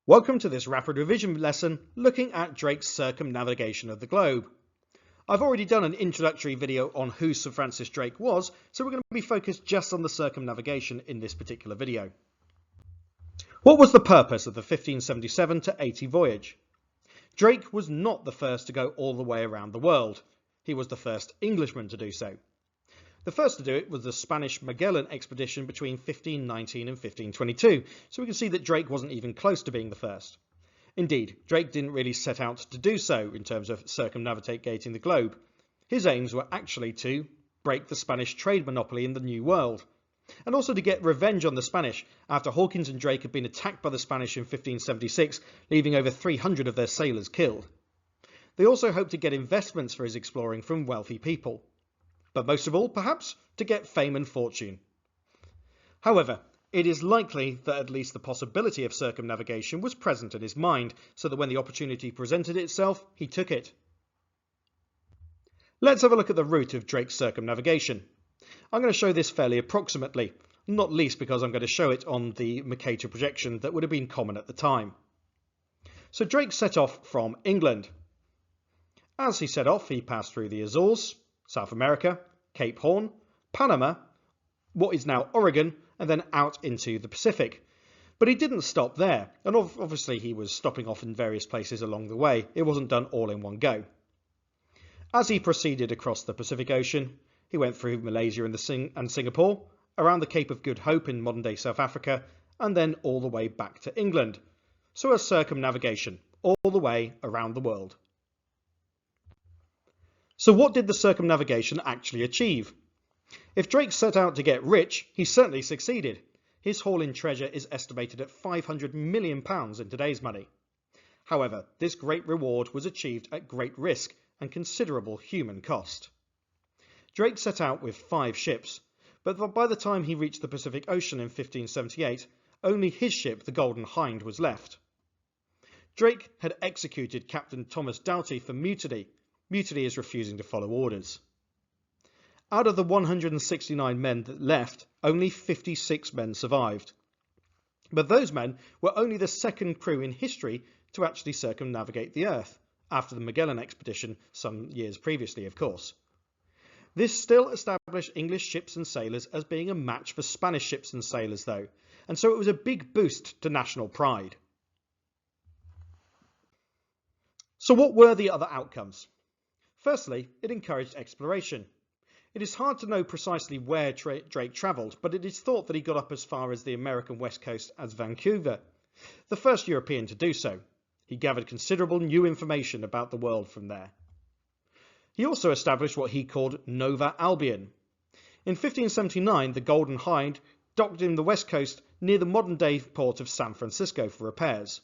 Welcome to this rapid revision lesson looking at Drake's circumnavigation of the globe. I've already done an introductory video on who Sir Francis Drake was, so we're going to be focused just on the circumnavigation in this particular video. What was the purpose of the 1577 to 80 voyage? Drake was not the first to go all the way around the world. He was the first Englishman to do so. The first to do it was the Spanish Magellan expedition between 1519 and 1522, so we can see that Drake wasn't even close to being the first. Indeed, Drake didn't really set out to do so in terms of circumnavigating the globe. His aims were actually to break the Spanish trade monopoly in the New World, and also to get revenge on the Spanish after Hawkins and Drake had been attacked by the Spanish in 1576, leaving over 300 of their sailors killed. They also hoped to get investments for his exploring from wealthy people. But most of all, perhaps, to get fame and fortune. However, it is likely that at least the possibility of circumnavigation was present in his mind, so that when the opportunity presented itself, he took it. Let's have a look at the route of Drake's circumnavigation. I'm going to show this fairly approximately, not least because I'm going to show it on the Mercator projection that would have been common at the time. So Drake set off from England. As he set off, he passed through the Azores, South America, Cape Horn, Panama, what is now Oregon, and then out into the Pacific. But he didn't stop there, and obviously he was stopping off in various places along the way. It wasn't done all in one go. As he proceeded across the Pacific Ocean, he went through Malaysia and Singapore, around the Cape of Good Hope in modern-day South Africa, and then all the way back to England. So a circumnavigation, all the way around the world. So what did the circumnavigation actually achieve? If Drake set out to get rich, he certainly succeeded. His haul in treasure is estimated at £500 million in today's money. However, this great reward was achieved at great risk and considerable human cost. Drake set out with 5 ships, but by the time he reached the Pacific Ocean in 1578, only his ship, the Golden Hind, was left. Drake had executed Captain Thomas Doughty for mutiny. Mutiny is refusing to follow orders. Out of the 169 men that left, only 56 men survived. But those men were only the second crew in history to actually circumnavigate the Earth, after the Magellan expedition some years previously, of course. This still established English ships and sailors as being a match for Spanish ships and sailors though, and so it was a big boost to national pride. So what were the other outcomes? Firstly, it encouraged exploration. It is hard to know precisely where Drake travelled, but it is thought that he got up as far as the American west coast as Vancouver, the first European to do so. He gathered considerable new information about the world from there. He also established what he called Nova Albion. In 1579, the Golden Hind docked in the west coast near the modern-day port of San Francisco for repairs.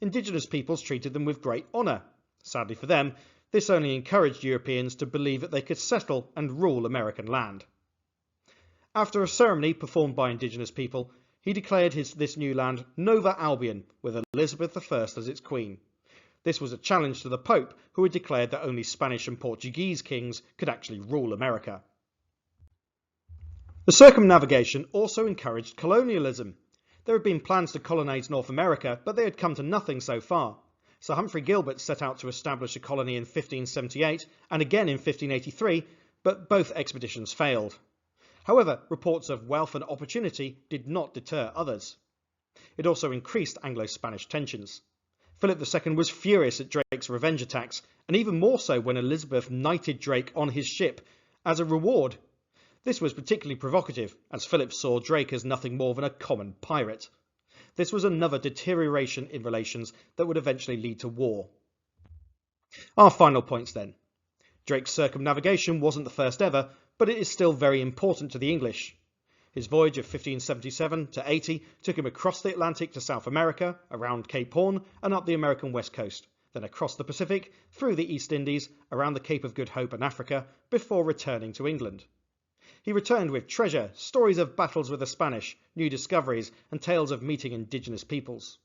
Indigenous peoples treated them with great honour. Sadly for them, this only encouraged Europeans to believe that they could settle and rule American land. After a ceremony performed by indigenous people, he declared this new land Nova Albion, with Elizabeth I as its queen. This was a challenge to the Pope, who had declared that only Spanish and Portuguese kings could actually rule America. The circumnavigation also encouraged colonialism. There had been plans to colonise North America, but they had come to nothing so far. Sir Humphrey Gilbert set out to establish a colony in 1578 and again in 1583, but both expeditions failed. However, reports of wealth and opportunity did not deter others. It also increased Anglo-Spanish tensions. Philip II was furious at Drake's revenge attacks, and even more so when Elizabeth knighted Drake on his ship as a reward. This was particularly provocative, as Philip saw Drake as nothing more than a common pirate. This was another deterioration in relations that would eventually lead to war. Our final points then. Drake's circumnavigation wasn't the first ever, but it is still very important to the English. His voyage of 1577 to 80 took him across the Atlantic to South America, around Cape Horn and up the American west coast, then across the Pacific, through the East Indies, around the Cape of Good Hope and Africa, before returning to England. He returned with treasure, stories of battles with the Spanish, new discoveries, and tales of meeting indigenous peoples.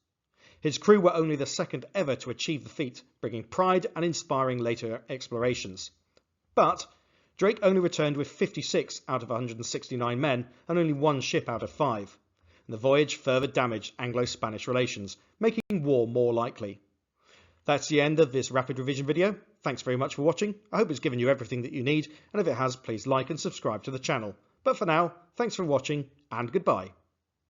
His crew were only the second ever to achieve the feat, bringing pride and inspiring later explorations. But Drake only returned with 56 out of 169 men and only 1 ship out of 5. and the voyage further damaged Anglo-Spanish relations, making war more likely. That's the end of this rapid revision video. Thanks very much for watching. I hope it's given you everything that you need, and if it has, please like and subscribe to the channel. But for now, thanks for watching and goodbye.